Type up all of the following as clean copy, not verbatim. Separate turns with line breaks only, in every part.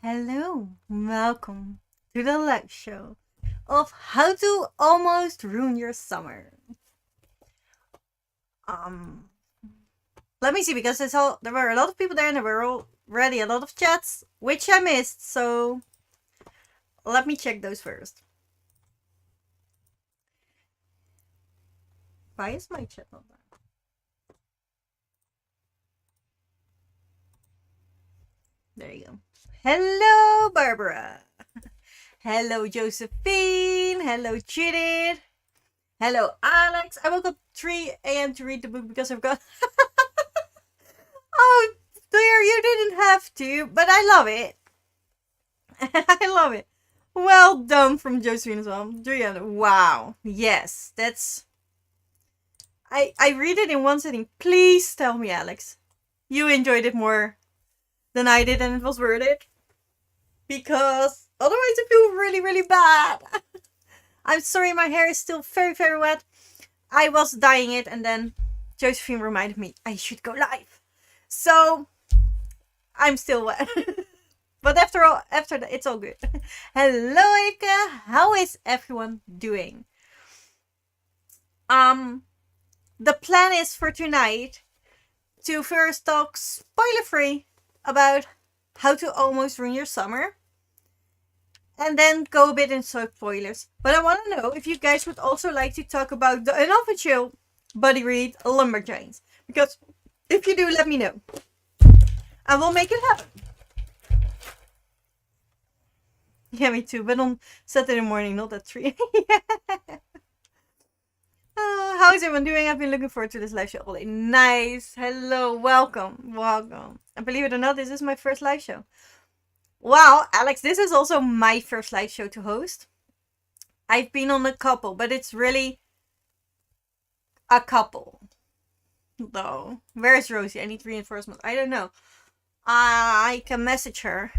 Hello, welcome to the live show of how to almost ruin your summer. Um, Let me see because there were a lot of people there and there were already a lot of chats which I missed. So let me check those first. Why is my chat not there? There you go. Hello, Barbara. Hello, Josephine. Hello, Judith. Hello, Alex. I woke up 3 a.m. to read the book because I've got. Oh, dear, you didn't have to, but I love it. I love it. Well done from Josephine as well. Juliana, wow. Yes, that's. I read it in one sitting. Please tell me, Alex, you enjoyed it more than I did and it was worth it. Because otherwise I feel really, really bad. I'm sorry, my hair is still very, very wet. I was dyeing it and then Josephine reminded me I should go live. So I'm still wet. But after that, it's all good. Hello, Ika. How is everyone doing? The plan is for tonight to first talk spoiler-free about how to almost ruin your summer. And then go a bit into spoilers. But I want to know if you guys would also like to talk about the unofficial buddy read Lumberjanes. Because if you do, let me know. And we'll make it happen. Yeah, me too. But on Saturday morning, not at 3. How is everyone doing? I've been looking forward to this live show all day. Nice. Hello. Welcome. Welcome. And believe it or not, this is my first live show. Wow, Alex, this is also my first live show to host. I've been on a couple, but it's really a couple. Though. Where's Rosie? I need reinforcement. I don't know. I can message her.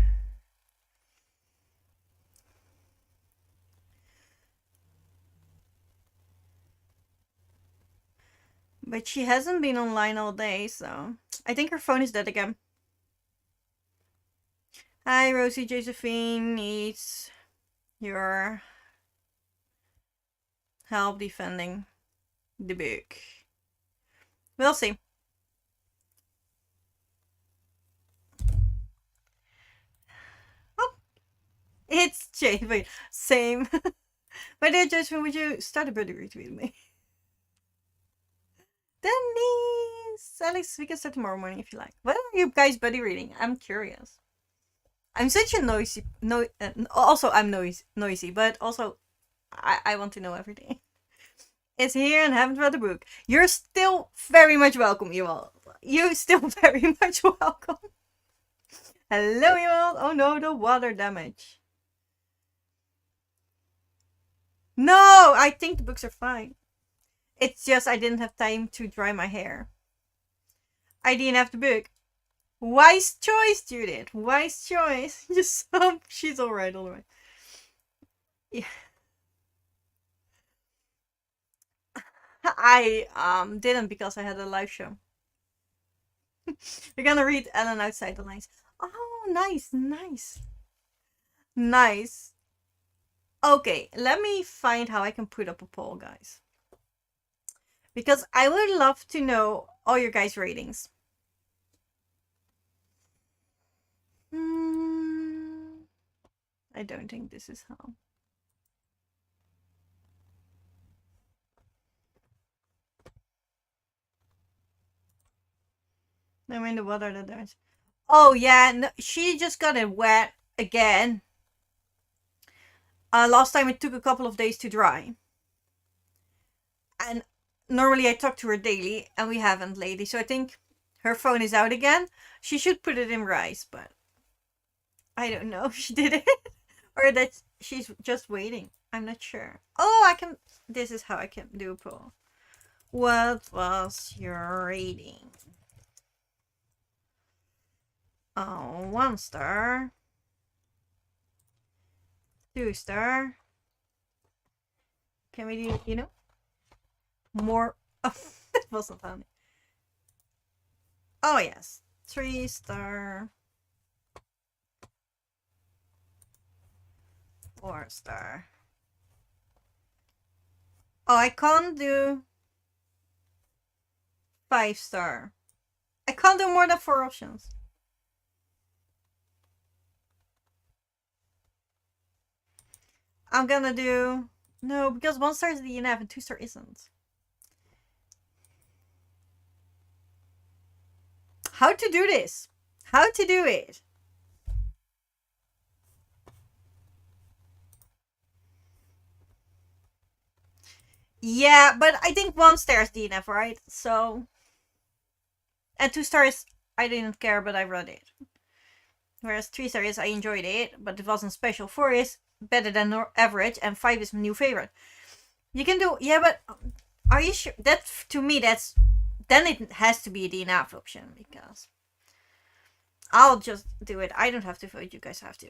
But she hasn't been online all day, so I think her phone is dead again. Hi, Rosie. Josephine needs your help defending the book. We'll see. Oh, it's Jay. Wait, same. My dear Josephine, would you start a buddy read with me? Denise! Alex, we can start tomorrow morning if you like. What are you guys buddy reading? I'm curious. I'm such a noisy. Also, I'm noisy, but also, I want to know everything. It's here and haven't read the book. You're still very much welcome, you all. You're still very much welcome. Hello, you all. Oh no, the water damage. No, I think the books are fine. It's just I didn't have time to dry my hair. I didn't have the book. Wise choice, Judith. Wise choice. Just she's alright. Yeah. I didn't because I had a live show. We're gonna read Ellen Outside the Lines. Oh, nice, nice. Nice. Okay, let me find how I can put up a poll, guys. Because I would love to know all your guys' ratings. I don't think this is how. I'm in the water that there's. Oh yeah, no, she just got it wet again. Last time it took a couple of days to dry. And normally I talk to her daily, and we haven't lately. So I think her phone is out again. She should put it in rice, but I don't know if she did it or that she's just waiting. I'm not sure. Oh, I can. This is how I can do a poll. What was your rating? Oh, 1 star. 2 star. Can we do, more? Oh, it wasn't funny. Oh, yes. 3 star. 4-star. Oh, I can't do 5-star. I can't do more than 4 options. I'm gonna do... No, because 1-star is DNF and 2-star isn't. How to do this? How to do it? Yeah, but I think 1-star is DNF, right? So... And 2-star is... I didn't care, but I read it. Whereas 3-star is I enjoyed it, but it wasn't special. 4 is better than average, and 5 is new favorite. You can do... Yeah, but... Are you sure? That, to me, that's... Then it has to be a DNF option, because... I'll just do it. I don't have to vote. You guys have to.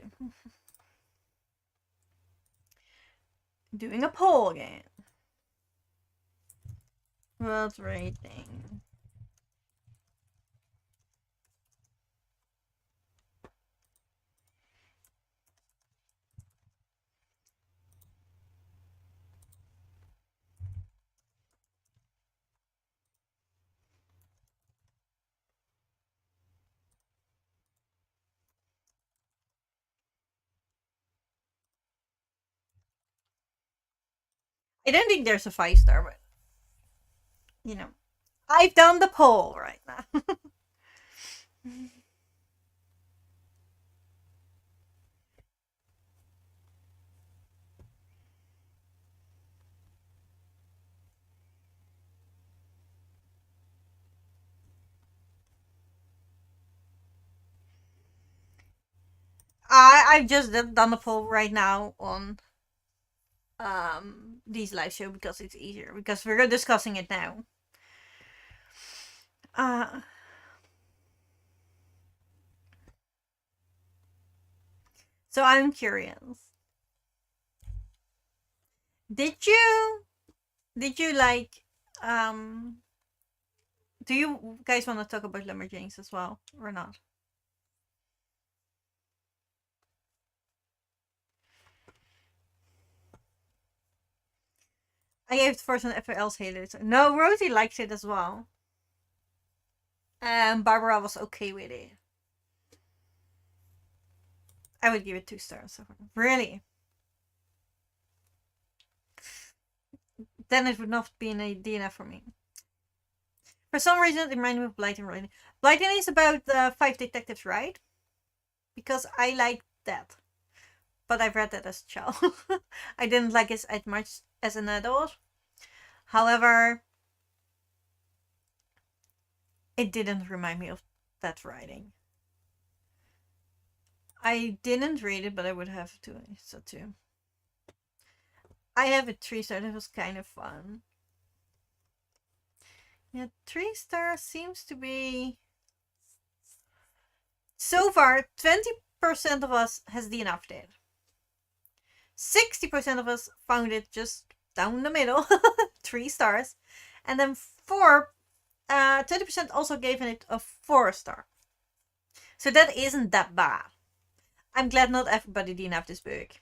Doing a poll again. What's rating? I don't think there's a 5-star, but... You know. I've done the poll right now. I've just done the poll right now on these live show because it's easier, because we're discussing it now. So I'm curious. Did you like do you guys want to talk about Lumberjanes as well or not? I gave it for some FLs haters. No, Rosie likes it as well. And Barbara was okay with it. I would give it 2 stars. Really? Then it would not be a DNF for me. For some reason, it reminded me of Blighting Riding. Blighting is about the 5 detectives, right? Because I like that. But I've read that as a child. I didn't like it as much as an adult. However, it didn't remind me of that writing. I didn't read it, but I would have to. So too. I have a 3-star. It was kind of fun. Yeah, 3-star seems to be... So far, 20% of us has DNF'd it. 60% of us found it just down the middle, 3 stars. And then 20% also gave it a 4-star. So that isn't that bad. I'm glad not everybody DNF'd this book.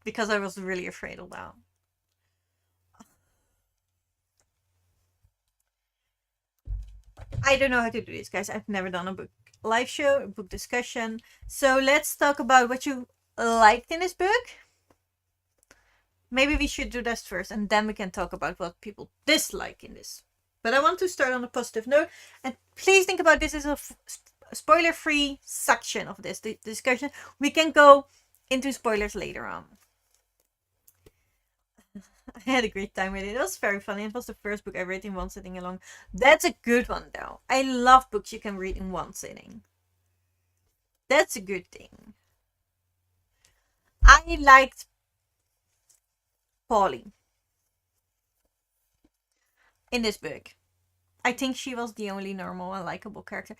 Because I was really afraid of that. I don't know how to do this, guys. I've never done a book live show, a book discussion. So let's talk about what you liked in this book. Maybe we should do that first, and then we can talk about what people dislike in this. But I want to start on a positive note, and please think about this as a spoiler-free section of this discussion. We can go into spoilers later on. I had a great time with it. It was very funny. It was the first book I read in one sitting alone. That's a good one, though. I love books you can read in one sitting. That's a good thing. I liked Polly in this book. I think she was the only normal and likable character.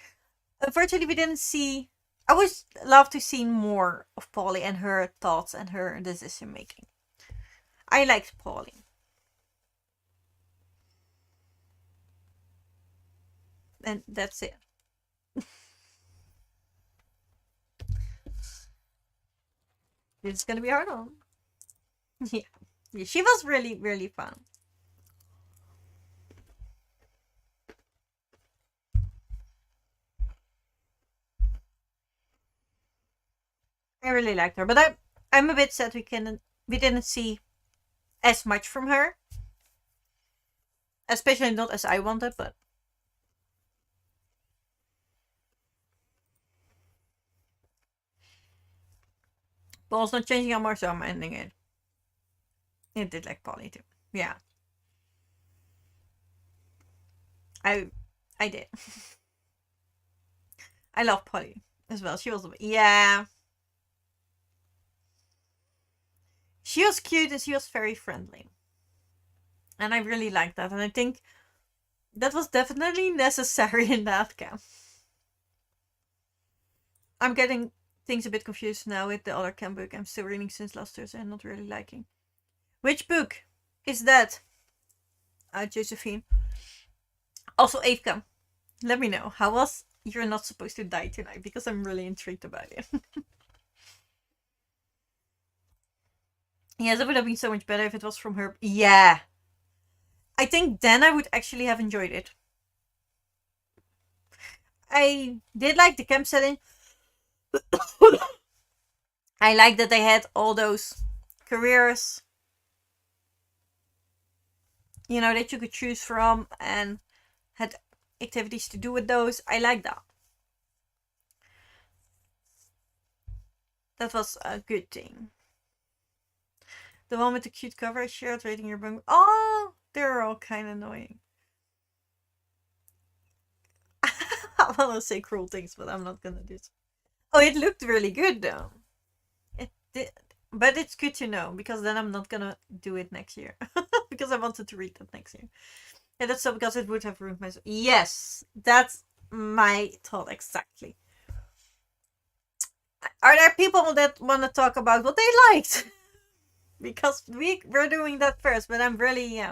Unfortunately, we didn't see... I would love to see more of Polly and her thoughts and her decision making. I liked Polly. And that's it. This is gonna be hard on. Yeah. Yeah, she was really, really fun. I really liked her, but I'm a bit sad we didn't see as much from her, especially not as I wanted. But Paul's not changing anymore, so I'm ending it. It did like Polly too. Yeah, I did. I love Polly as well. She was yeah. She was cute and she was very friendly. And I really liked that. And I think that was definitely necessary in that camp. I'm getting things a bit confused now with the other camp book I'm still reading since last Thursday and not really liking. Which book is that? Josephine. Also, Evka, let me know. How was You're Not Supposed to Die Tonight? Because I'm really intrigued about it. Yes, it would have been so much better if it was from her. Yeah. I think then I would actually have enjoyed it. I did like the camp setting. I like that they had all those careers, you know, that you could choose from and had activities to do with those. I like that. That was a good thing. The one with the cute cover I shared rating your bunk. Oh, they're all kind of annoying. I want to say cruel things, but I'm not gonna do it. Oh, it looked really good though. It did. But it's good to know, because then I'm not gonna do it next year. Because I wanted to read that next year. Yeah, that's so, because it would have ruined my... Yes, that's my thought exactly. Are there people that want to talk about what they liked? Because we're doing that first, but I'm really...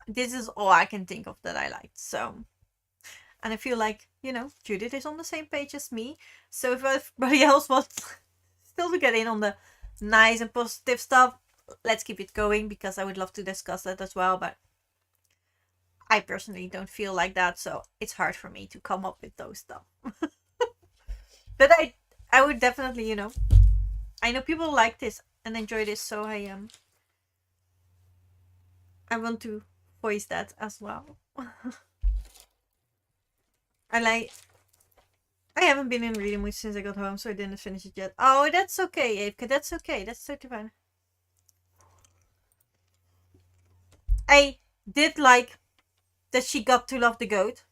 this is all I can think of that I liked, so... And I feel like, you know, Judith is on the same page as me. So if everybody else wants still to get in on the nice and positive stuff, let's keep it going, because I would love to discuss that as well. But I personally don't feel like that, so it's hard for me to come up with those stuff. But I would definitely, you know, I know people like this and enjoy this, so I want to voice that as well. I haven't been in reading mood since I got home, so I didn't finish it yet. Oh, that's okay, Abe. That's okay. That's totally fine. I did like that she got to love the goat.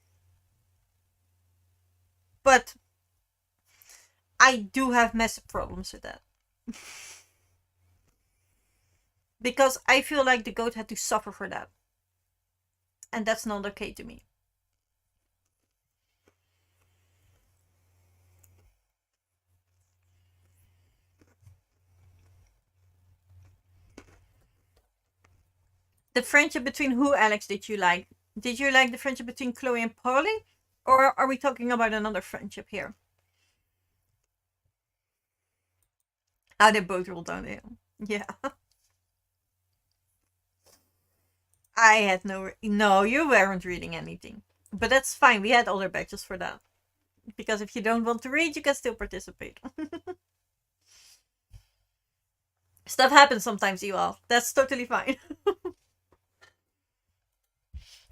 But I do have massive problems with that. Because I feel like the goat had to suffer for that. And that's not okay to me. The friendship between who, Alex, did you like? Did you like the friendship between Chloe and Polly? Or are we talking about another friendship here? Ah, they both rolled downhill. Yeah. I had no, you weren't reading anything. But that's fine, we had other badges for that. Because if you don't want to read, you can still participate. Stuff happens sometimes, you all. That's totally fine.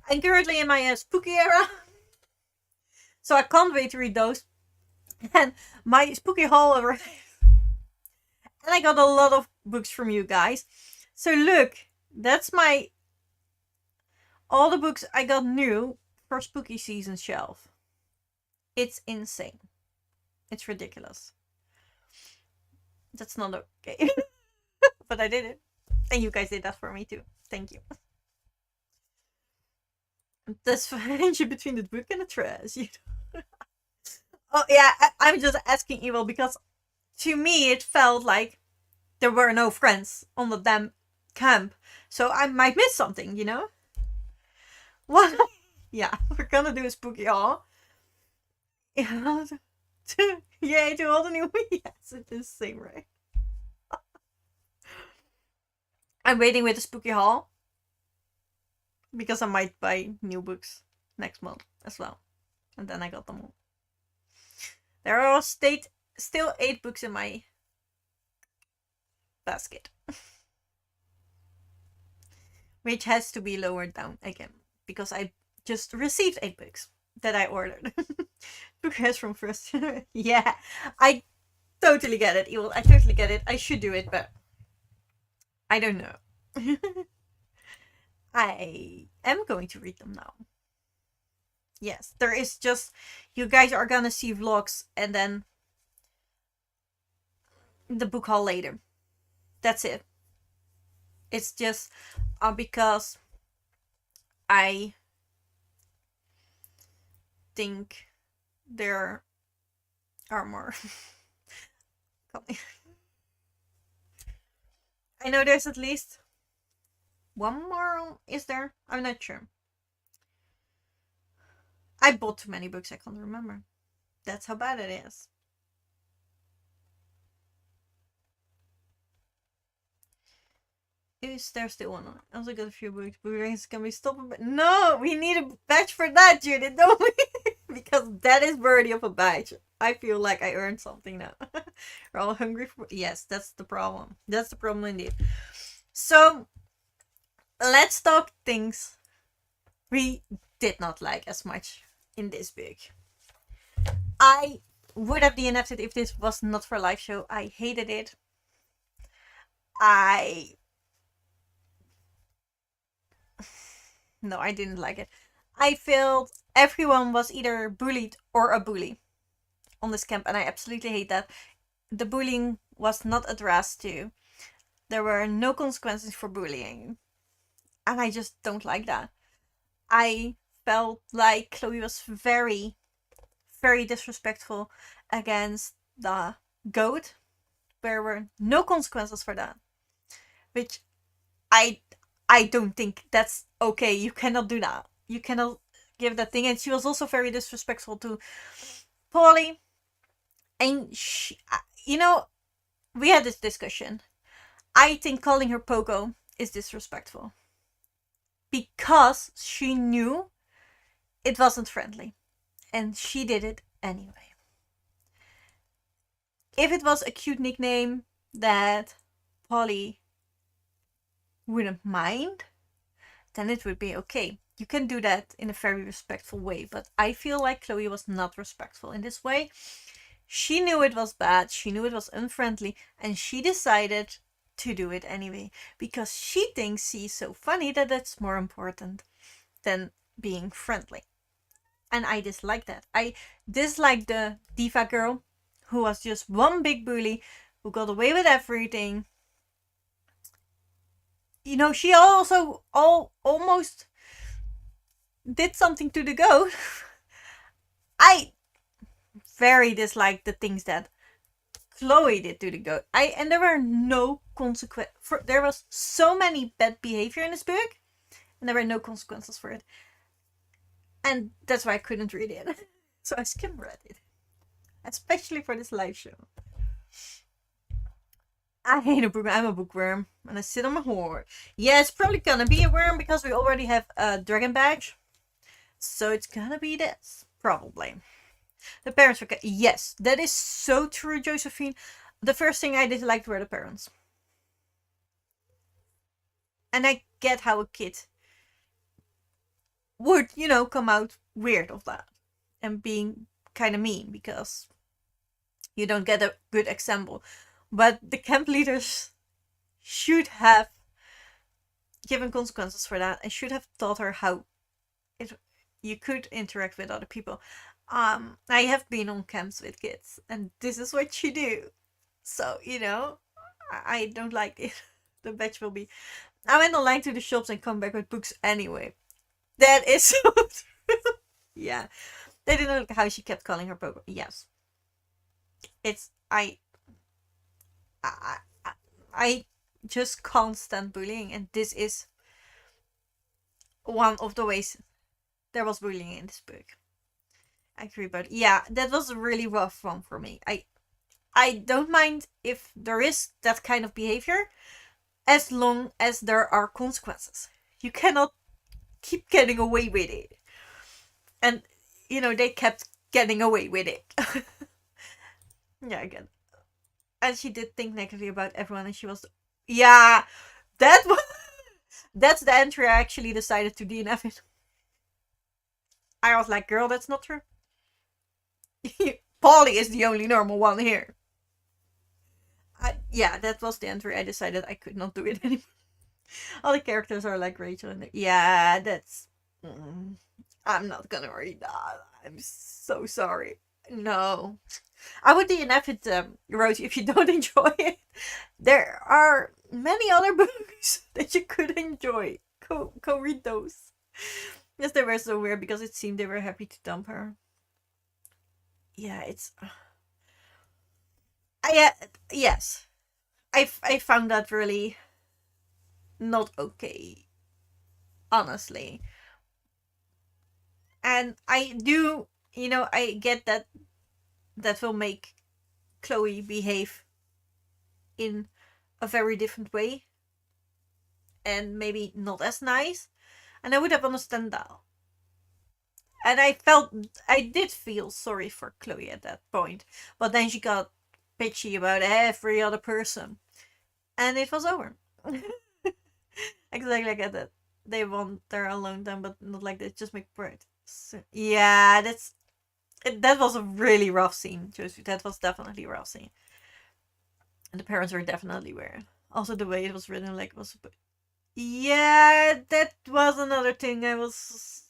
I'm currently in my spooky era. So I can't wait to read those. And my spooky haul arrived. And I got a lot of books from you guys. So look, that's my... all the books I got new for spooky season shelf. It's insane. It's ridiculous. That's not okay. But I did it. And you guys did that for me too. Thank you. That's friendship between the book and the trash. You know? Oh yeah, I'm just asking Evil because to me it felt like there were no friends on the damn camp. So I might miss something, you know? What? Yeah, we're gonna do a spooky haul. Yeah. Yay, to all the new. Yes, it is the same, right? I'm waiting with the spooky haul because I might buy new books next month as well. And then I got them all. There are still 8 books in my basket. Which has to be lowered down again. Because I just received 8 books that I ordered. 2 years from first. Yeah, I totally get it, Evil. I totally get it. I should do it, but I don't know. I am going to read them now. Yes, there is just, you guys are gonna see vlogs and then the book haul later. That's it. It's just because I think there are more coming. I know there's at least one more. Is there? I'm not sure. I bought too many books, I can't remember. That's how bad it is. Is there still one? I also got a few books. Boomerangs can be stopped. But no, we need a badge for that, Judith, don't we? Because that is worthy of a badge. I feel like I earned something now. We're all hungry for. Yes, that's the problem. That's the problem indeed. So, let's talk things we did not like as much in this book. I would have DNF'd it if this was not for live show. I hated it. No, I didn't like it. I felt everyone was either bullied or a bully on this camp, and I absolutely hate that. The bullying was not addressed to. There were no consequences for bullying, and I just don't like that. I felt like Chloe was very, very disrespectful against the goat. There were no consequences for that, which I don't think that's okay. You cannot do that. You cannot give that thing. And she was also very disrespectful to Polly. And she, you know, we had this discussion. I think calling her Poco is disrespectful. Because she knew it wasn't friendly. And she did it anyway. If it was a cute nickname that Polly wouldn't mind, then it would be okay. You can do that in a very respectful way, but I feel like Chloe was not respectful in this way. She knew it was bad, she knew it was unfriendly, and she decided to do it anyway, because she thinks she's so funny that that's more important than being friendly. And I dislike that. I dislike the diva girl who was just one big bully who got away with everything. You know, she also almost did something to the goat. I very dislike the things that Chloe did to the goat. And there were no consequences. There was so many bad behavior in this book, and there were no consequences for it. And that's why I couldn't read it. So I skim read it, especially for this live show. I hate a bookworm. I'm a bookworm, and I sit on my hoard. Yeah, it's probably gonna be a worm because we already have a dragon badge. So it's gonna be this, probably. The parents were... Yes, that is so true, Josephine. The first thing I disliked were the parents. And I get how a kid would, you know, come out weird of that. And being kind of mean because you don't get a good example. But the camp leaders should have given consequences for that and should have taught her how you could interact with other people. I have been on camps with kids, and this is what you do. So, you know, I don't like it. The badge will be... I went online to the shops and come back with books anyway. That is so true. Yeah. They didn't look how she kept calling her Poco. Yes. It's... I just can't stand bullying, and this is one of the ways there was bullying in this book. I agree, but yeah, that was a really rough one for me. I don't mind if there is that kind of behavior, as long as there are consequences. You cannot keep getting away with it. And, they kept getting away with it. Yeah, I get it. And she did think negatively about everyone, and she was... Yeah, that was... That's the entry I actually decided to DNF it. I was like, girl, that's not true. Polly is the only normal one here. Yeah, that was the entry I decided I could not do it anymore. All the characters are like Rachel and yeah, that's... I'm not gonna read that. I'm so sorry. No. I would DNF it, Rosie, if you don't enjoy it. There are many other books that you could enjoy. Go read those. Yes, they were so weird because it seemed they were happy to dump her. Yeah, it's... yes. I found that really not okay. Honestly. And I do, I get that will make Chloe behave in a very different way. And maybe not as nice. And I would have understood that. And I did feel sorry for Chloe at that point. But then she got bitchy about every other person. And it was over. Exactly like that. They want their alone time, but not like that. Just make bread. So, yeah, that was a really rough scene, Josie. That was definitely a rough scene. And the parents were definitely weird. Also, the way it was written, was... Yeah, that was another thing I was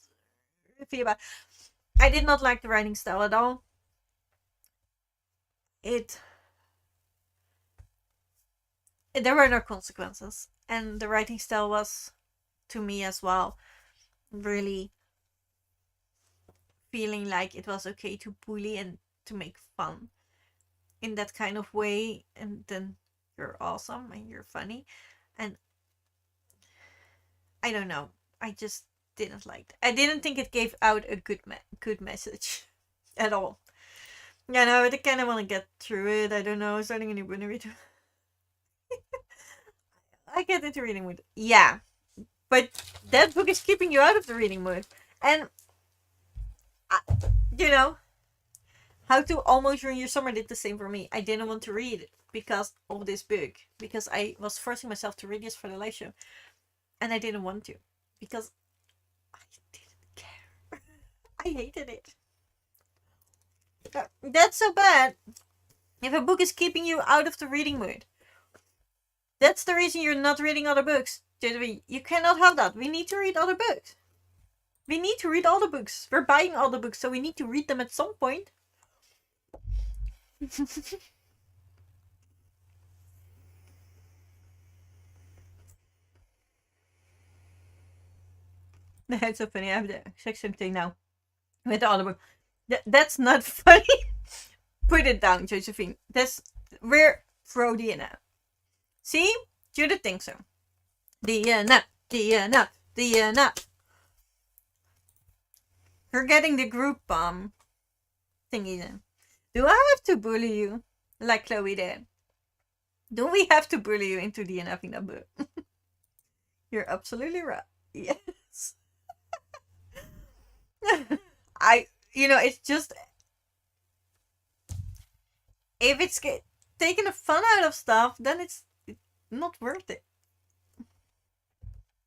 iffy about. I did not like the writing style at all. There were no consequences. And the writing style was, to me as well, really feeling like it was okay to bully and to make fun in that kind of way, and then you're awesome and you're funny, and I don't know, I just didn't like it. I didn't think it gave out a good message at all. Yeah, no, I kind of want to get through it. I don't know, starting a new book every time. I get into reading mood. Yeah, but that book is keeping you out of the reading mood, and How to Almost Ruin Your Summer did the same for me. I didn't want to read it because of this book. Because I was forcing myself to read this for the live show. And I didn't want to. Because I didn't care. I hated it. That's so bad. If a book is keeping you out of the reading mood. That's the reason you're not reading other books. You cannot have that. We need to read other books. We need to read all the books. We're buying all the books, so we need to read them at some point. That's so funny. I have the exact same thing now with the other book. That's not funny. Put it down, Josephine. We're pro DNF. See? Judith thinks so. DNF. You're getting the group thingy then. Do I have to bully you like Chloe did? Do we have to bully you into DNFing that book? You're absolutely right. Yes. It's just... If it's taking the fun out of stuff, then it's not worth it.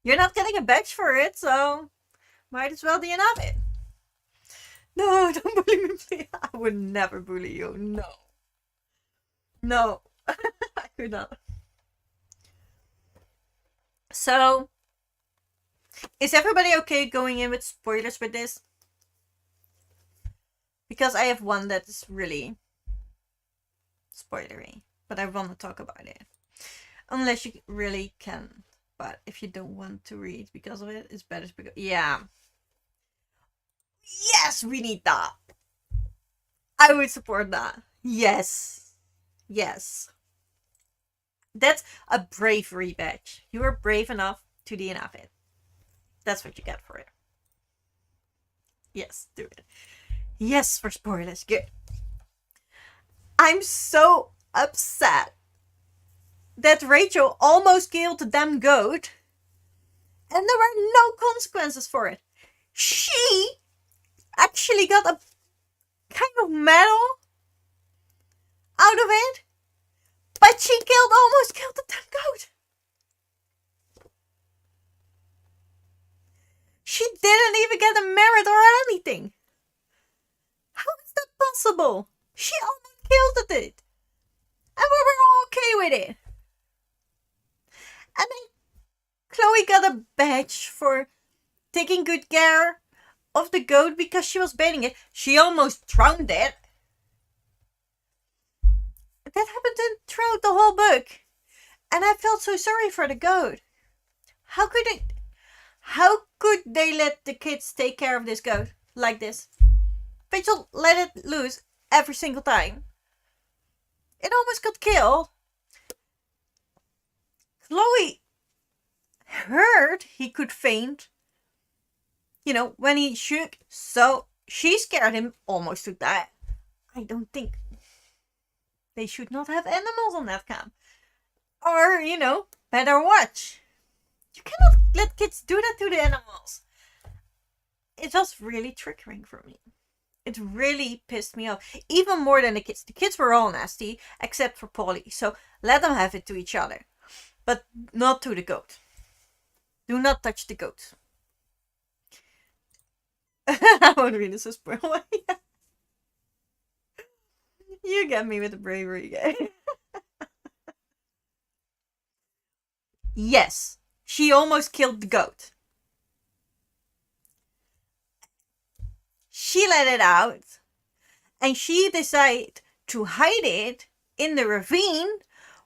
You're not getting a badge for it, so might as well DNF it. No, don't bully me, please. I would never bully you. No. No. I could not. So, is everybody okay going in with spoilers with this? Because I have one that is really spoilery, but I want to talk about it. Unless you really can. But if you don't want to read because of it, it's better to go. Yeah. Yes, we need that. I would support that. Yes. Yes. That's a bravery badge. You were brave enough to DNF it. That's what you get for it. Yes, do it. Yes, for spoilers. Good. I'm so upset that Rachel almost killed the damn goat, and there were no consequences for it. She actually got a kind of medal out of it, but she almost killed the damn goat. She didn't even get a merit or anything. How is that possible? She almost killed it. And we were all okay with it. And then Chloe got a badge for taking good care of the goat because she was bathing it. She almost drowned it. That happened throughout the whole book. And I felt so sorry for the goat. How could they let the kids take care of this goat like this? They just let it loose every single time. It almost got killed. Chloe heard he could faint, when he shook, so she scared him almost to die. I don't think they should not have animals on that camp. Or, better watch. You cannot let kids do that to the animals. It was really triggering for me. It really pissed me off. Even more than the kids. The kids were all nasty, except for Polly. So let them have it to each other. But not to the goat. Do not touch the goat. I won't read this spoil. You get me with the bravery guy. Yes, she almost killed the goat. She let it out, and she decided to hide it in the ravine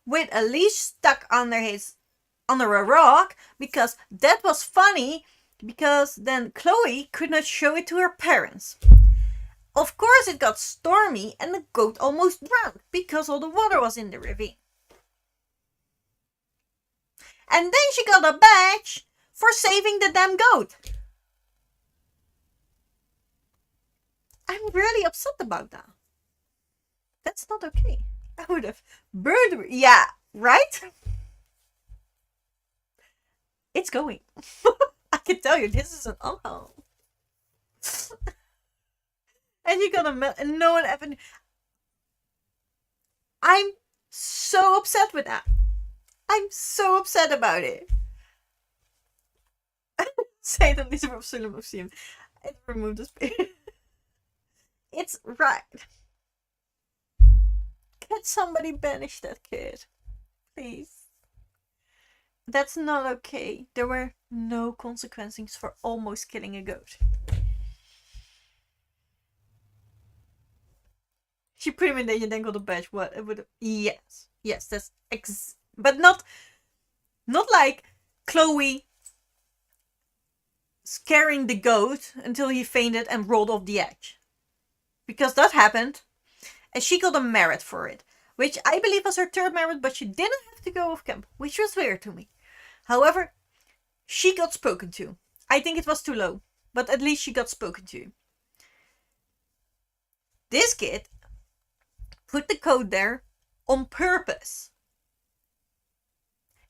with a leash stuck under a rock, because that was funny, because then Chloe could not show it to her parents. Of course it got stormy and the goat almost drowned because all the water was in the ravine. And then she got a badge for saving the damn goat. I'm really upset about that. That's not okay. I would have burned her. Yeah, right? It's going. I can tell you, this is an uncle. And you got and no one ever. I'm so upset with that. I'm so upset about it. Say the least of Sulam of Sim. I removed this page. It's right. Can somebody banish that kid? Please. That's not okay. There were no consequences for almost killing a goat. She put him in danger, then got a badge. What? It would. Yes, that's but not like Chloe scaring the goat until he fainted and rolled off the edge, because that happened, and she got a merit for it, which I believe was her third merit, but she didn't have to go off camp, which was weird to me. However, she got spoken to. I think it was too low, but at least she got spoken to. This kid put the code there on purpose.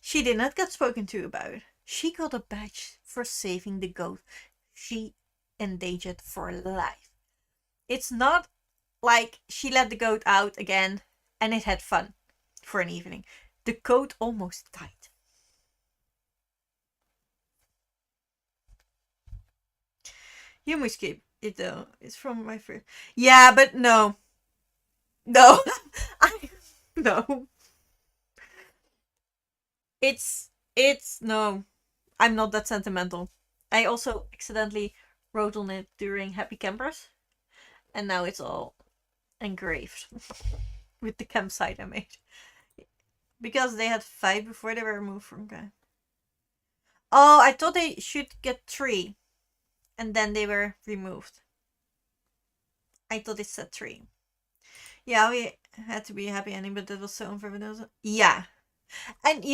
She did not get spoken to about it. She got a badge for saving the goat she endangered for life. It's not like she let the goat out again and it had fun for an evening. The goat almost died. You must keep it though. It's from my friend. Yeah, but no. No. No. It's no. I'm not that sentimental. I also accidentally wrote on it during Happy Campers, and now it's all engraved with the campsite I made. Because they had 5 before they were removed from camp. Oh, I thought they should get 3, and then they were removed. I thought it said 3. Yeah, we had to be a happy ending, but that was so unfair. Yeah. And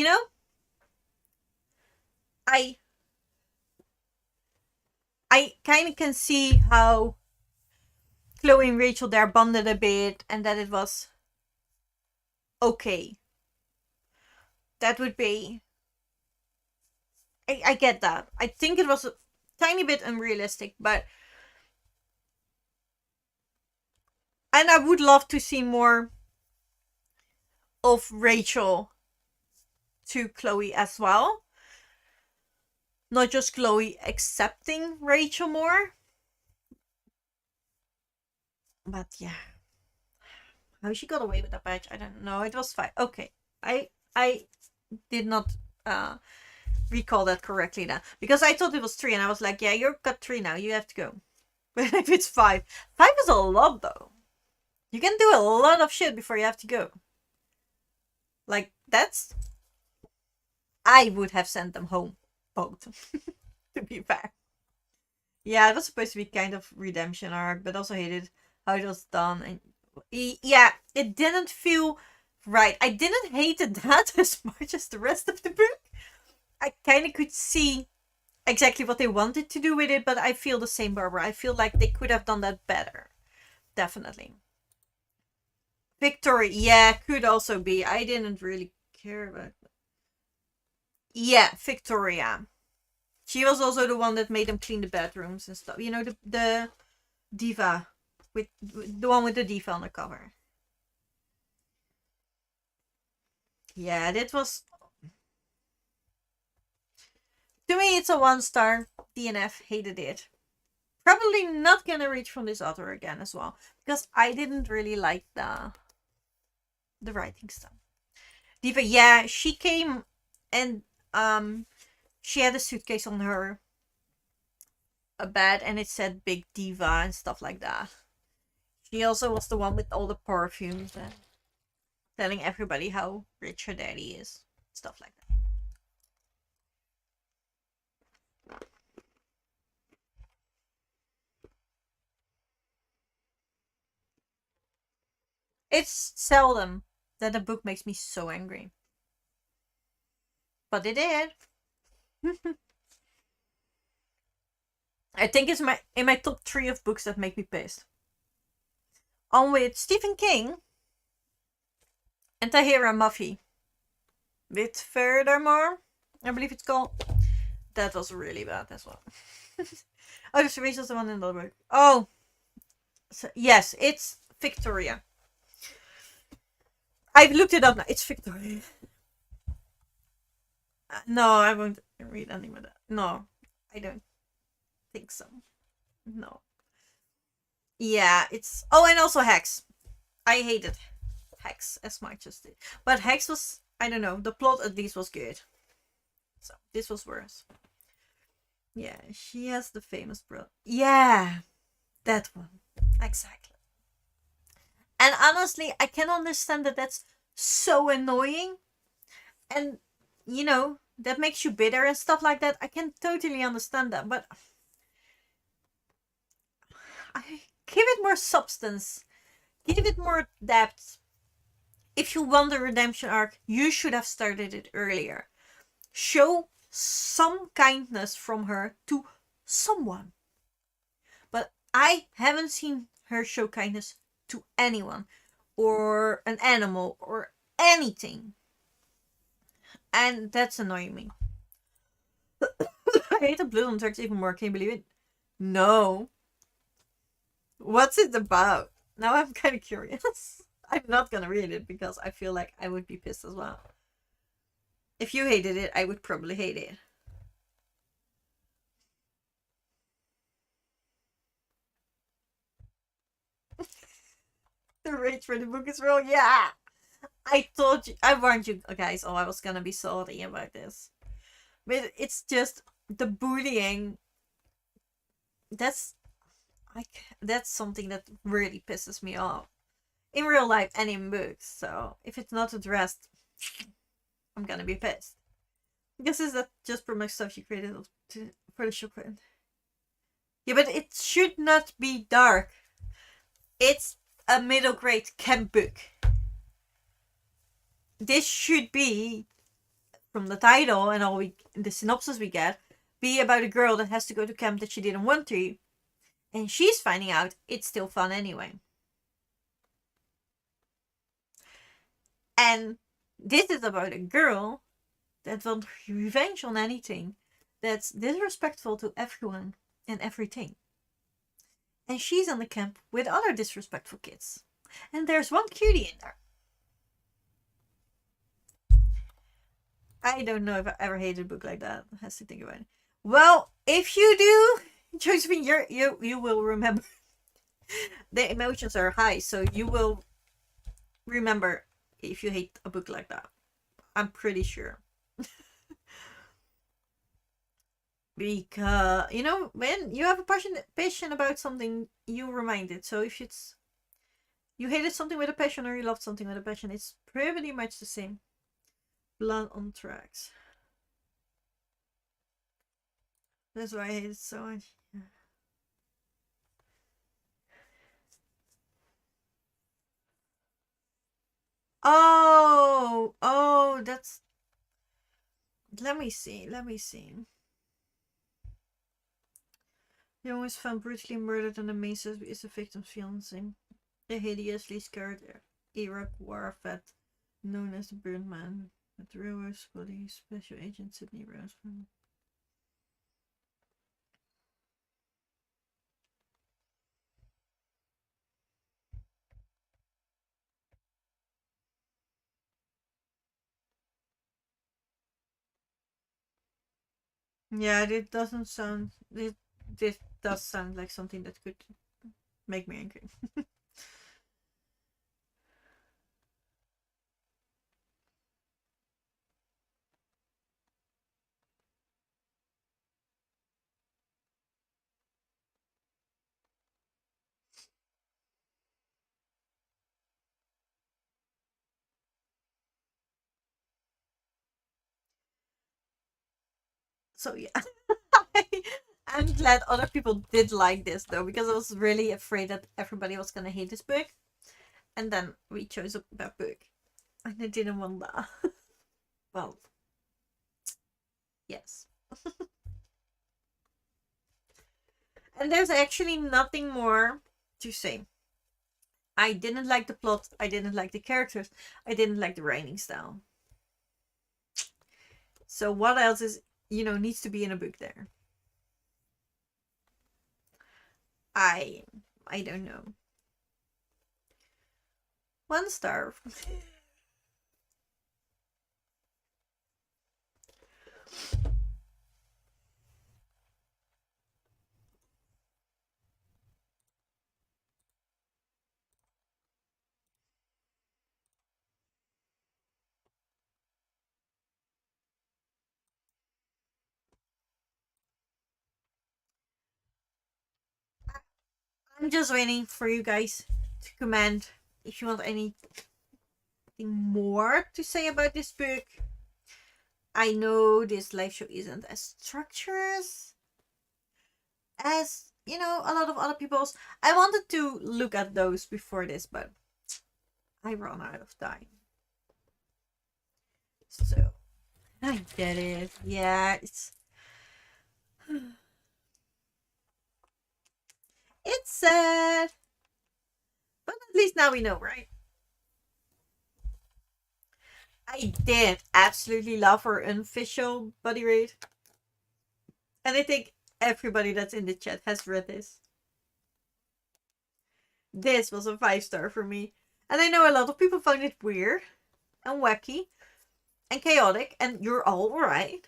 I kind of can see how Chloe and Rachel there bonded a bit, and that it was okay. That would be. I get that. I think it was a tiny bit unrealistic, but. And I would love to see more of Rachel to Chloe as well. Not just Chloe accepting Rachel more. But yeah. How she got away with that badge, I don't know. It was fine. Okay. I did not recall that correctly now. Because I thought it was 3 and I was like, yeah, you've got 3 now. You have to go. But if it's 5. 5 is a lot though. You can do a lot of shit before you have to go. Like, that's... I would have sent them home. Both. To be fair. Yeah, it was supposed to be kind of redemption arc, but also hated how it was done. And yeah, it didn't feel right. I didn't hate that as much as the rest of the book. I kind of could see exactly what they wanted to do with it, but I feel the same, Barbara. I feel like they could have done that better. Definitely. Victory, yeah, could also be. I didn't really care about it. Yeah, Victoria. She was also the one that made them clean the bedrooms and stuff. You know, the diva. With the one with the diva on the cover. Yeah, that was... To me, it's a 1-star. DNF, hated it. Probably not gonna reach from this author again as well. Because I didn't really like the writing stuff. Diva, yeah, she came and she had a suitcase on her a bed and it said Big Diva and stuff like that. She also was the one with all the perfumes and telling everybody how rich her daddy is. Stuff like that. It's seldom that a book makes me so angry. But it did. I think it's in my top 3 of books that make me pissed. On with Stephen King and Tahira Mafi. With Furthermore, I believe it's called. That was really bad as well. Oh, the Rachel's the one in the book. Oh, so, yes, it's Victoria. I've looked it up now. It's Victoria. No, I won't read any of that. No, I don't think so. No. Yeah, it's... Oh, and also Hex. I hated Hex as much as it. But Hex was... I don't know. The plot at least was good. So, this was worse. Yeah, she has the famous brother. Yeah, that one. Exactly. And honestly, I can understand that that's so annoying. And, you know, that makes you bitter and stuff like that. I can totally understand that. But I give it more substance. Give it more depth. If you want the redemption arc, you should have started it earlier. Show some kindness from her to someone. But I haven't seen her show kindness to anyone. Or an animal. Or anything. And that's annoying me. I hate the Blood on Turks even more. Can you believe it? No. What's it about? Now I'm kind of curious. I'm not gonna read it because I feel like I would be pissed as well. If you hated it, I would probably hate it. The rage for the book is real. Yeah. I told you, I warned you guys, I was gonna be salty about this. But it's just the bullying. That's something that really pisses me off. In real life and in books. So if it's not addressed, I'm gonna be pissed. Because is that just for my stuff you created for the show print? Yeah, but it should not be dark. It's a middle grade camp book. This should be, from the title and all the synopsis we get, be about a girl that has to go to camp that she didn't want to. And she's finding out it's still fun anyway. And this is about a girl that wants revenge on anything, that's disrespectful to everyone and everything. And she's on the camp with other disrespectful kids. And there's one cutie in there. I don't know if I ever hated a book like that. I have to think about it. Well, if you do, Josephine, you will remember. The emotions are high, so you will remember if you hate a book like that. I'm pretty sure. Because when you have a passion about something, you remind it. So if you hated something with a passion or you loved something with a passion, it's pretty much the same. Blood on tracks. That's why I hate it so much. Yeah. Oh, that's. Let me see. The young is found brutally murdered and the main suspect is the victim's fiancé. The hideously scarred Iraq war vet known as the Burnt Man. With the railroad's body, Special Agent Sidney Roseman. Yeah, it doesn't sound. This does sound like something that could make me angry. So yeah, I'm glad other people did like this though, because I was really afraid that everybody was gonna hate this book, and then we chose that book, and I didn't want that. Well, yes. And there's actually nothing more to say. I didn't like the plot. I didn't like the characters. I didn't like the writing style. So what else is needs to be in a book there? I I don't know. 1 star. I'm just waiting for you guys to comment if you want anything more to say about this book. I know this live show isn't as structured as a lot of other people's. I wanted to look at those before this, but I ran out of time. So I get it. Yeah, it's sad, but at least now we know, right? I did absolutely love her unofficial body raid, and I think everybody that's in the chat has read this. This was a 5 star for me, and I know a lot of people found it weird and wacky and chaotic, and you're all right,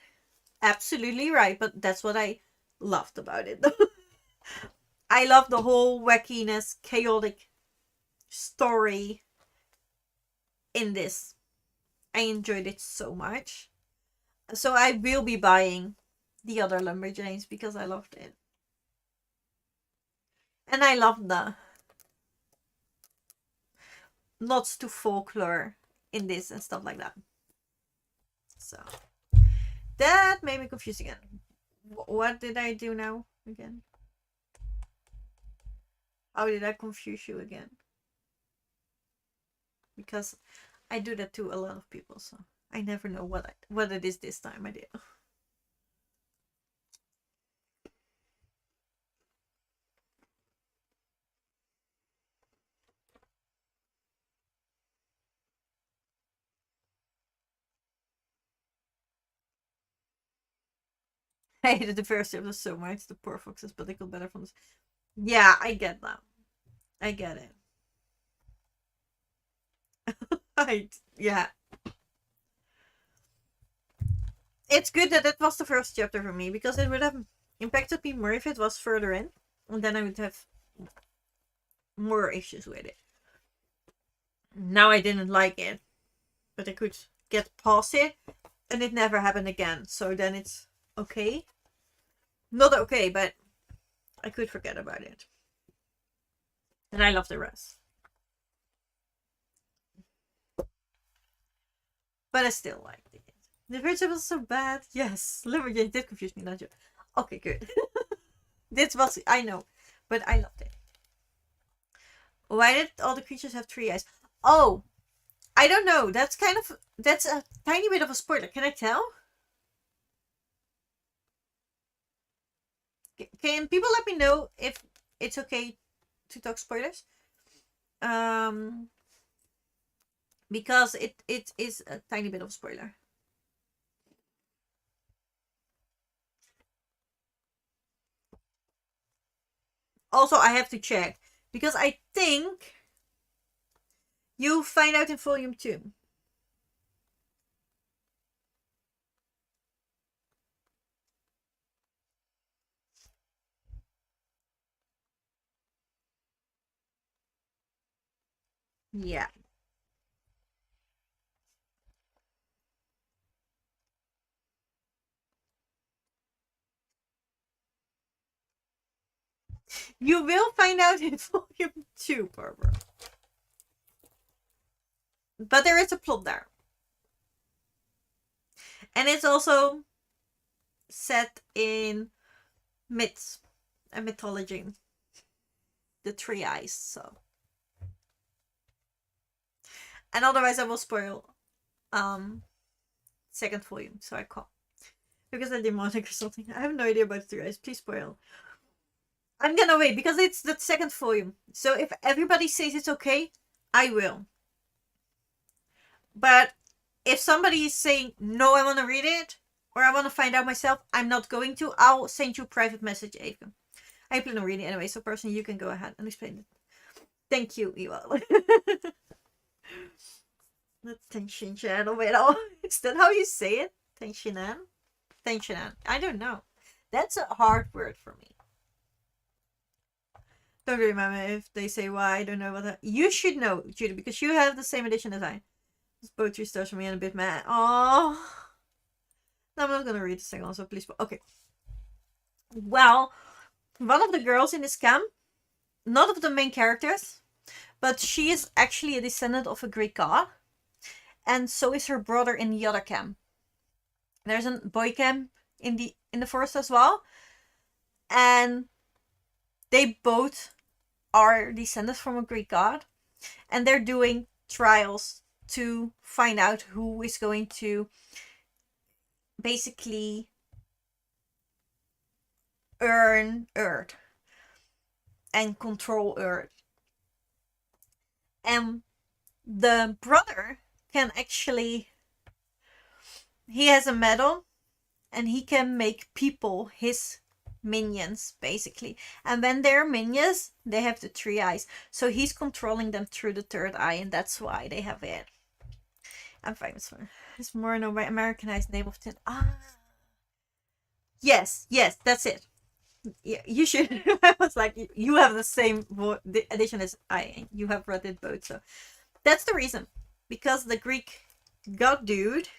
absolutely right. But that's what I loved about it. I love the whole wackiness, chaotic story in this. I enjoyed it so much. So I will be buying the other Lumberjanes because I loved it. And I love the nods to folklore in this and stuff like that. So that made me confused again. What did I do now again? How did I confuse you again? Because I do that to a lot of people, so I never know what it is this time I did. I hated the first chapter so much, the poor foxes, but they got better from this. Yeah, I get that. I get it. Yeah. It's good that it was the first chapter for me, because it would have impacted me more if it was further in, and then I would have more issues with it. Now I didn't like it, but I could get past it, and it never happened again, so then it's okay. Not okay, but I could forget about it. And I love the rest. But I still liked it. The version was so bad. Yes, Lumberjane did confuse me, not you. Okay, good. This was, I know, but I loved it. Why did all the creatures have 3 eyes? Oh, I don't know. That's a tiny bit of a spoiler. Can I tell? Can people let me know if it's okay to talk spoilers? Because it is a tiny bit of a spoiler. Also, I have to check, because I think you find out in volume 2. Yeah. You will find out in volume 2, Barbara. But there is a plot there. And it's also set in myths and mythology. The 3 eyes, so. And otherwise I will spoil second volume, so I can't. Because they're demonic or something. I have no idea about the 3 eyes. Please spoil. I'm gonna wait, because it's the second volume. So if everybody says it's okay, I will. But if somebody is saying, no, I want to read it, or I want to find out myself, I'm not going to. I'll send you a private message, Ava. I plan on reading it anyway, so personally, you can go ahead and explain it. Thank you, Eva. The tension channel, wait, is that how you say it? Tensionan? Tensionan. I don't know. That's a hard word for me. Don't remember if they say why. I don't know what. You should know, Judy, because you have the same edition as I. This poetry starts for me and a bit mad. Oh, no, I'm not gonna read the second one, so please. Okay. Well, one of the girls in this camp, not of the main characters, but she is actually a descendant of a Greek god, and so is her brother in the other camp. There's a boy camp in the forest as well, and they both are descended from a Greek god, and they're doing trials to find out who is going to basically earn Earth and control Earth. And the brother can actually, he has a medal, and he can make people his minions, basically. And when they're minions, they have the 3 eyes. So he's controlling them through the 3rd eye, and that's why they have it. I'm famous for it. It's more an Americanized name of it. Yes, that's it. Yeah, you should. I was like, you have the same edition as I. You have read it both, so that's the reason. Because the Greek god dude,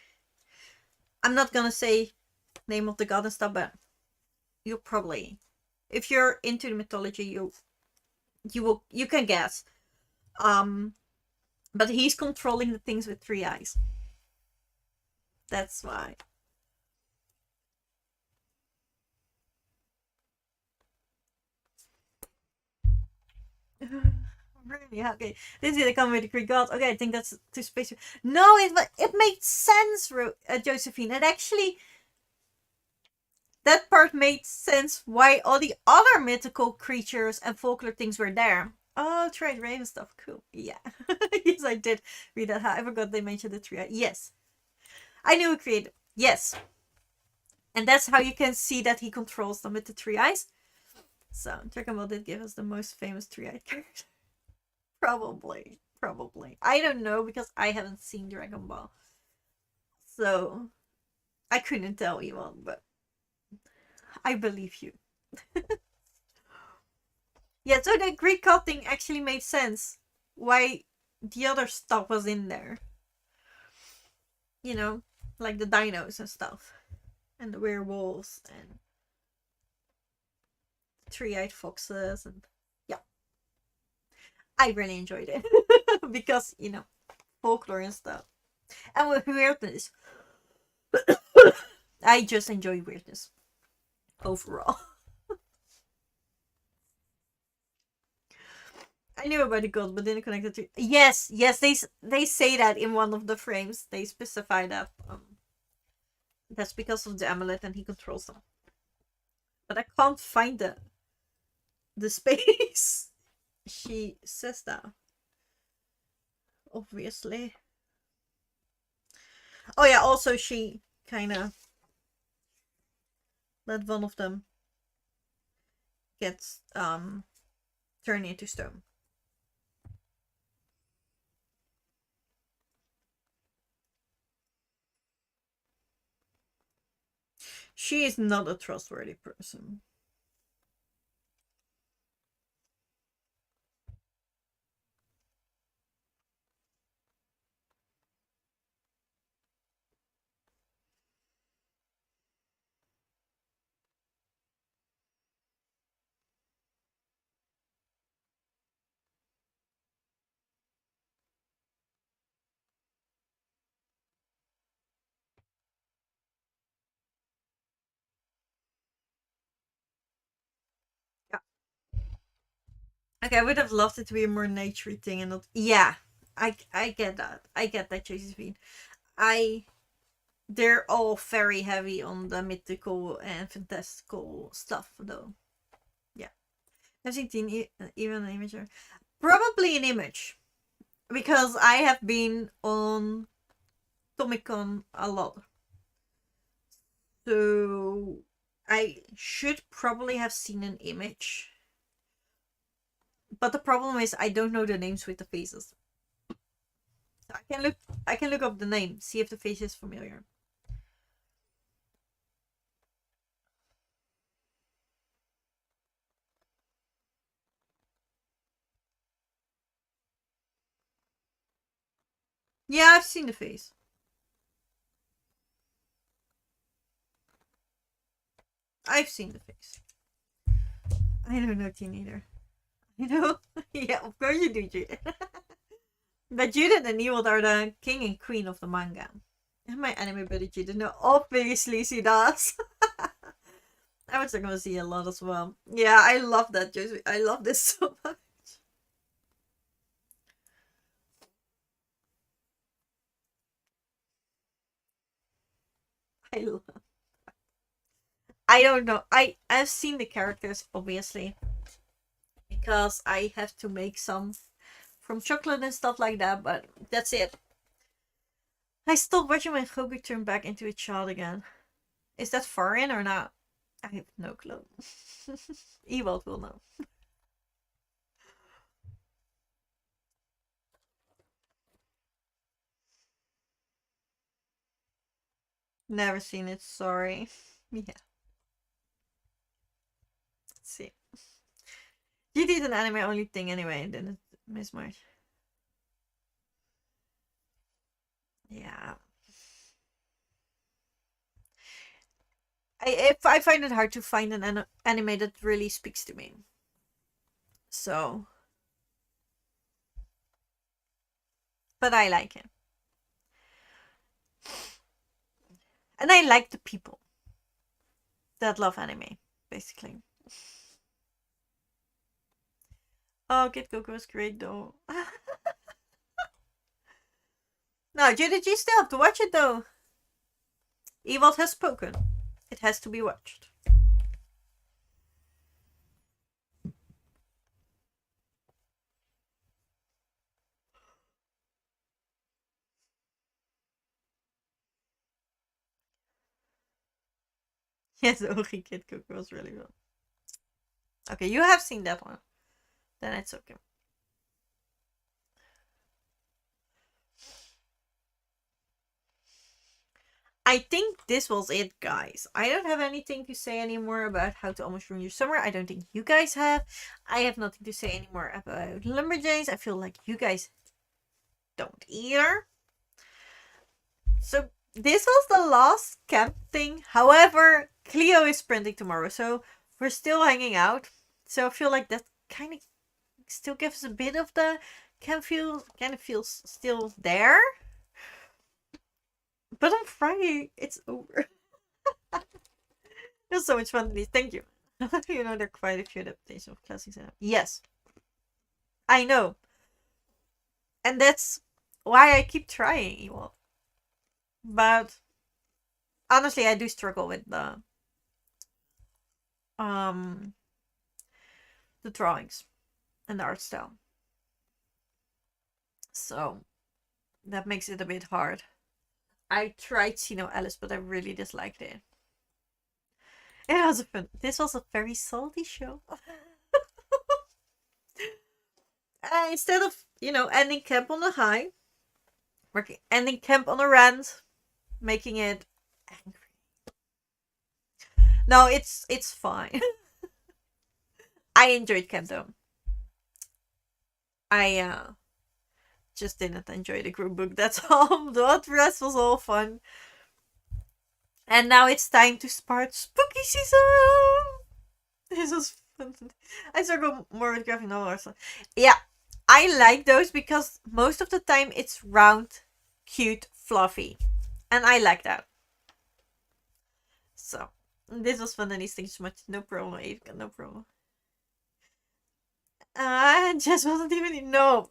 I'm not gonna say name of the god and stuff, but you'll probably, if you're into the mythology, you can guess. But he's controlling the things with 3 eyes. That's why. Really? Okay. This is the come with the Greek gods. Okay, I think that's too spacey. No, it made sense, Josephine. It actually, that part made sense why all the other mythical creatures and folklore things were there. Oh, trade raven stuff. Cool. Yeah. Yes, I did read that. I forgot they mentioned the 3 eyes. Yes. I knew who created. Yes. And that's how you can see that he controls them with the three eyes. So Dragon Ball did give us the most famous three-eyed character. Probably. Probably. I don't know because I haven't seen Dragon Ball. So I couldn't tell you, but I believe you. Yeah, so the Greek god thing actually made sense. Why the other stuff was in there. You know, like the dinos and stuff. And the werewolves and three-eyed foxes and yeah. I really enjoyed it. Because, folklore and stuff. And with weirdness. I just enjoy weirdness. Overall. I knew about the god, but didn't connect it to. Yes, yes, they say that in one of the frames. They specify that that's because of the amulet and he controls them. But I can't find the space. She says that. Obviously. Oh yeah, also she kind of let one of them get turned into stone. She is not a trustworthy person. Yeah. Okay, I would have loved it to be a more nature thing and not. Yeah, I get that. I get that, Josephine. I they're all very heavy on the mythical and fantastical stuff, though. Yeah, I've seen even an image. Probably an image, because I have been on Comic Con a lot, so I should probably have seen an image. But the problem is I don't know the names with the faces. So I can look up the name, see if the face is familiar. Yeah, I've seen the face. I've seen the face. I don't know Teen either. You know? Yeah, of course you do, Judith. But Judith and Ewald are the king and queen of the manga. And my anime buddy Judith, no, obviously she does. I was gonna see a lot as well. Yeah, I love that, Josie. I love this so much. I love. I don't know. I've seen the characters obviously because I have to make some from chocolate and stuff like that, but that's it. I stopped watching when Goku turned back into a child again. Is that foreign or not? I have no clue. Ewald will know. Never seen it, sorry. Yeah, let's see. You did an anime only thing anyway, didn't it, Miss March? Yeah. I find it hard to find an anime that really speaks to me. So, but I like it. And I like the people that love anime, basically. Oh, Kid Coco was great though. No, did you still have to watch it though? Ewald has spoken. It has to be watched. Yes, the OG Kid Cookie was really good. Okay, you have seen that one. Then it's okay. I think this was it, guys. I don't have anything to say anymore about how to almost ruin your summer. I don't think you guys have. I have nothing to say anymore about Lumberjanes. I feel like you guys don't either. So this was the last camp thing. However, Cleo is sprinting tomorrow, so we're still hanging out. So I feel like that kind of still gives a bit of the camp feel. Kind of feels still there. But on Friday, it's over. It was so much fun. Thank you. You know, there are quite a few adaptations of classics. Yes, I know. And that's why I keep trying, Ewald. But honestly, I do struggle with um the drawings and the art style. So that makes it a bit hard. I tried Sino Alice, but I really disliked it. It was a fun. This was a very salty show. Instead of, ending camp on a high, we're ending camp on a rant, making it angry. No, it's fine. I enjoyed camp though. I just didn't enjoy the group book. That's all. The rest was all fun. And now it's time to start spooky season. This was fun. I struggle more with graphic novels. Yeah, I like those because most of the time it's round, cute, fluffy. And I like that. So, this was fun, and these things much. No problem, Ava. No problem. Jess wasn't even. No.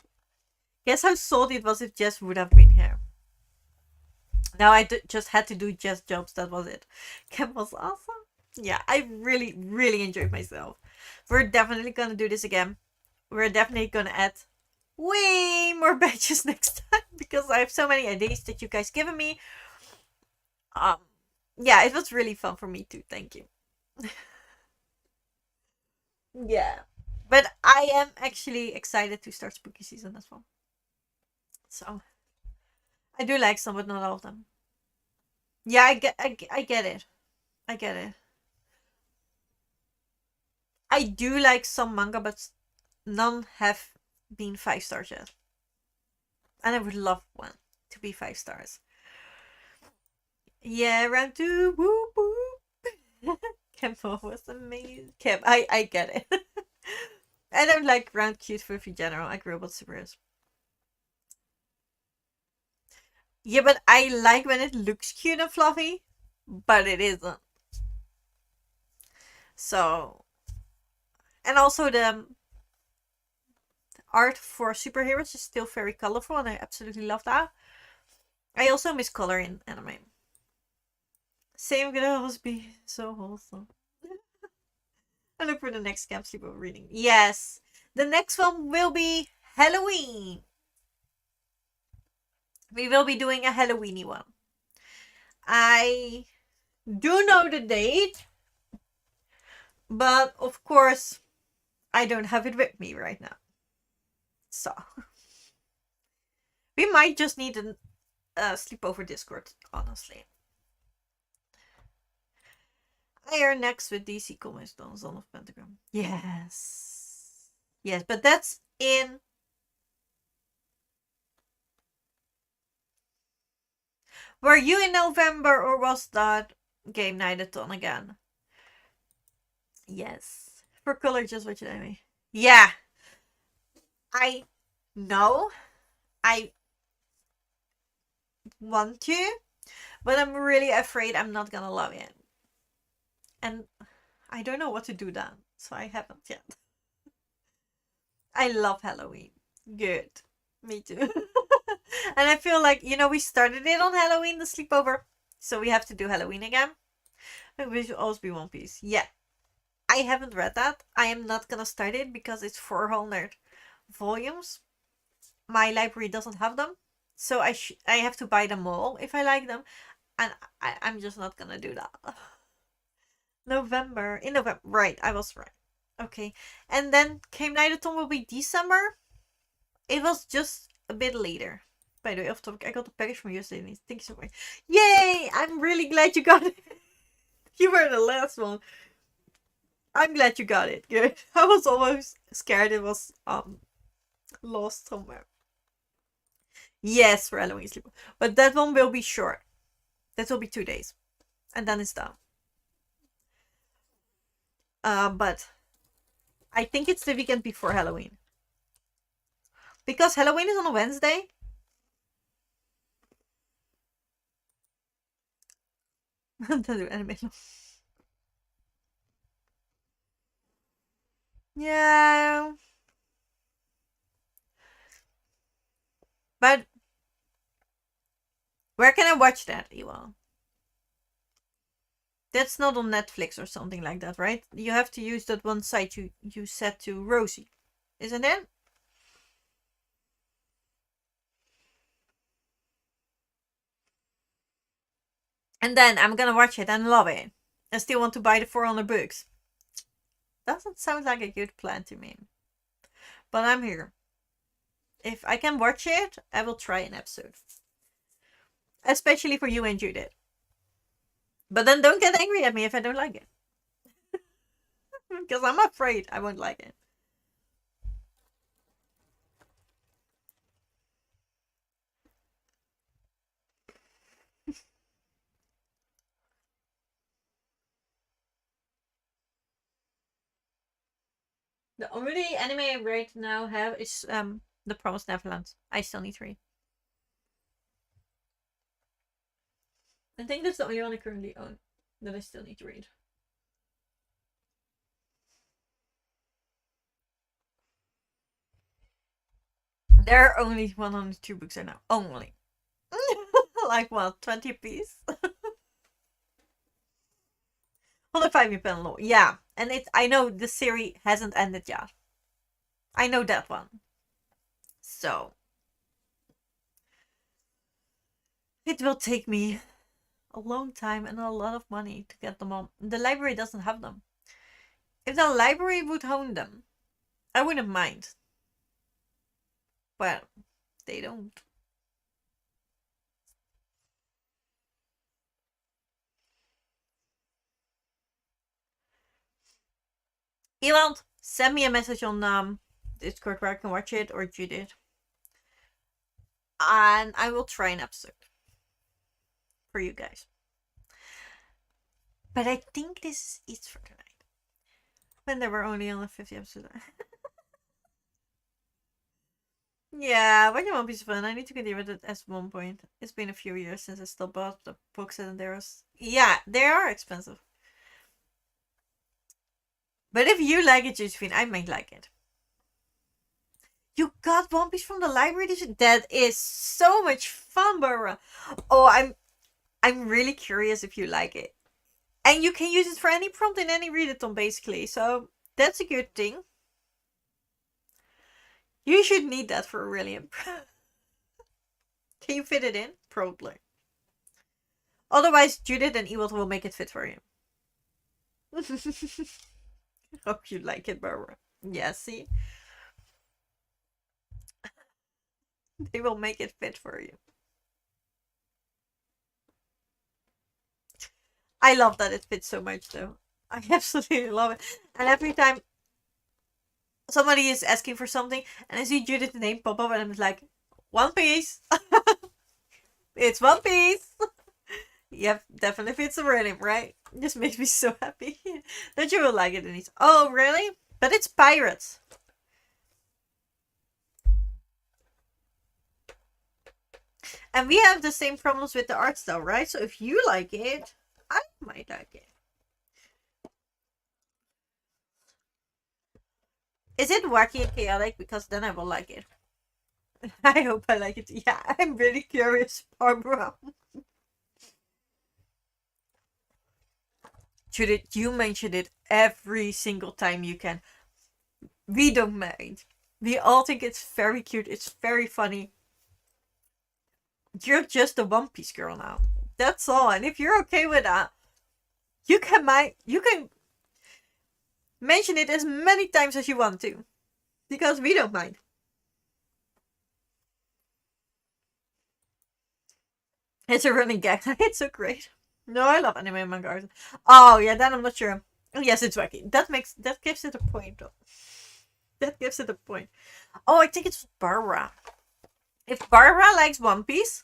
Guess how salty it was if Jess would have been here. Now I just had to do Jess jobs. That was it. Camp was awesome. Yeah, I really, really enjoyed myself. We're definitely gonna do this again. We're definitely gonna add way more badges next time because I have so many ideas that you guys given me. Yeah, it was really fun for me too. Thank you. Yeah, but I am actually excited to start spooky season as well. So I do like some, but not all of them. Yeah, I get it. I get it. I do like some manga, but none have been 5 stars yet. And I would love one to be 5 stars. Yeah, round 2. Whoop whoop. Camp was amazing. Camp, I get it. I don't like round cute food in general. I grew up with superheroes. Yeah, but I like when it looks cute and fluffy, but it isn't. So, and also the art for superheroes is still very colorful, and I absolutely love that. I also miss color in anime. Same could always be so wholesome. I look for the next camp sleepover reading. Yes, the next one will be Halloween. We will be doing a Halloweeny one. I do know the date, but of course, I don't have it with me right now. So, we might just need a sleepover Discord, honestly. I are next with DC Comics on Zone of Pentagram. Yes. Yes, but that's in. Were you in November or was that game night-a-thon again? Yes. For color, just what you tell me. Yeah. I know. I want to, but I'm really afraid I'm not gonna love it. And I don't know what to do then, so I haven't yet. I love Halloween. Good. Me too. And I feel like, we started it on Halloween, the sleepover, so we have to do Halloween again. We should always be One Piece. Yeah. I haven't read that. I am not gonna start it because it's 400 volumes. My library doesn't have them. So I have to buy them all if I like them. And I'm just not gonna do that. November. In November. Right, I was right. Okay. And then Came Nightathon will be December. It was just a bit later. By the way, off topic, I got a package from yesterday. Thank you so much. Yay! I'm really glad you got it. You were the last one. I'm glad you got it. Good. I was almost scared it was lost somewhere. Yes, for Halloween sleep. But that one will be short. That will be 2 days. And then it's done. But I think it's the weekend before Halloween. Because Halloween is on a Wednesday. Yeah. But where can I watch that, Ewell? That's not on Netflix or something like that, right? You have to use that one site you set to Rosie, isn't it? And then I'm gonna watch it and love it. I still want to buy the 400 books. Doesn't sound like a good plan to me. But I'm here. If I can watch it, I will try an episode. Especially for you and Judith. But then don't get angry at me if I don't like it. Because I'm afraid I won't like it. The only anime I right now have is The Promised Neverland. I still need to read. I think that's the only one I currently own that I still need to read. There are only 102 books right now. Only. Like what, 20 a piece? 105 in pen law. Yeah. And I know the series hasn't ended yet. I know that one. So it will take me a long time and a lot of money to get them all. The library doesn't have them. If the library would own them, I wouldn't mind. Well, they don't. Elon, send me a message on Discord where I can watch it, or Judith. And I will try an episode for you guys. But I think this is it for tonight. When there were only 50 episodes. Yeah, watching One Piece is fun. I need to get with it at one point. It's been a few years since I still bought the books, and yeah, they are expensive. But if you like it, Josephine, I might like it. You got One Piece from the library edition? That is so much fun, Barbara. Oh, I'm really curious if you like it. And you can use it for any prompt in any readathon, basically. So that's a good thing. You should need that for Aurelian. Can you fit it in? Probably. Otherwise, Judith and Ewald will make it fit for you. Hope you like it, Barbara. Yeah, see? They will make it fit for you. I love that it fits so much, though. I absolutely love it. And every time somebody is asking for something and I see Judith's name pop up and I'm like, One Piece. It's One Piece. Yep, definitely fits the rhythm, right? Just makes me so happy. That you will like it, Denise. Oh, really? But it's pirates. And we have the same problems with the art style, right? So if you like it, I might like it. Is it wacky and chaotic? Because then I will like it. I hope I like it. Yeah, I'm really curious, Barbara. Judith, you mention it every single time you can. We don't mind. We all think it's very cute. It's very funny. You're just a One Piece girl now. That's all. And if you're okay with that, You can mention it as many times as you want to, because we don't mind. It's a running gag. It's so great. No, I love anime and manga art. Oh yeah, then I'm not sure. Oh, yes, it's wacky. That gives it a point though. That gives it a point. Oh, I think it's Barbara. If Barbara likes One Piece,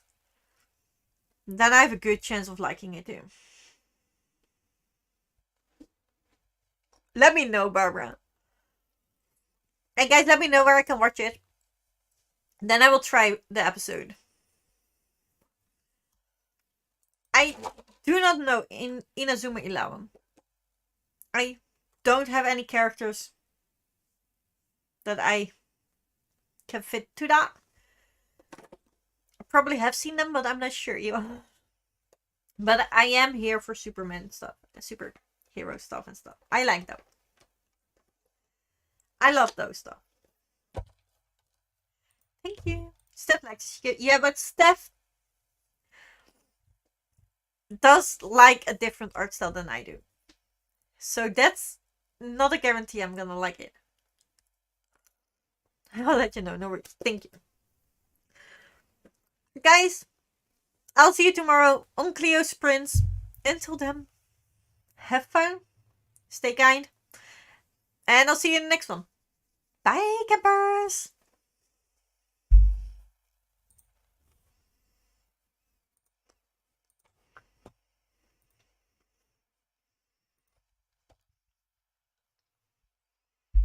then I have a good chance of liking it too. Let me know, Barbara. And guys, let me know where I can watch it. Then I will try the episode. I do not know in Inazuma 11. I don't have any characters that I can fit to that. I probably have seen them, but I'm not sure. But I am here for Superman stuff, superhero stuff and stuff. I like them. I love those stuff. Thank you. Steph likes it. Yeah, but Steph does like a different art style than I do. So that's not a guarantee I'm gonna like it. I'll let you know. No worries. Thank you. Guys, I'll see you tomorrow on Cleo's Prince. Until then, have fun, stay kind, and I'll see you in the next one. Bye, campers!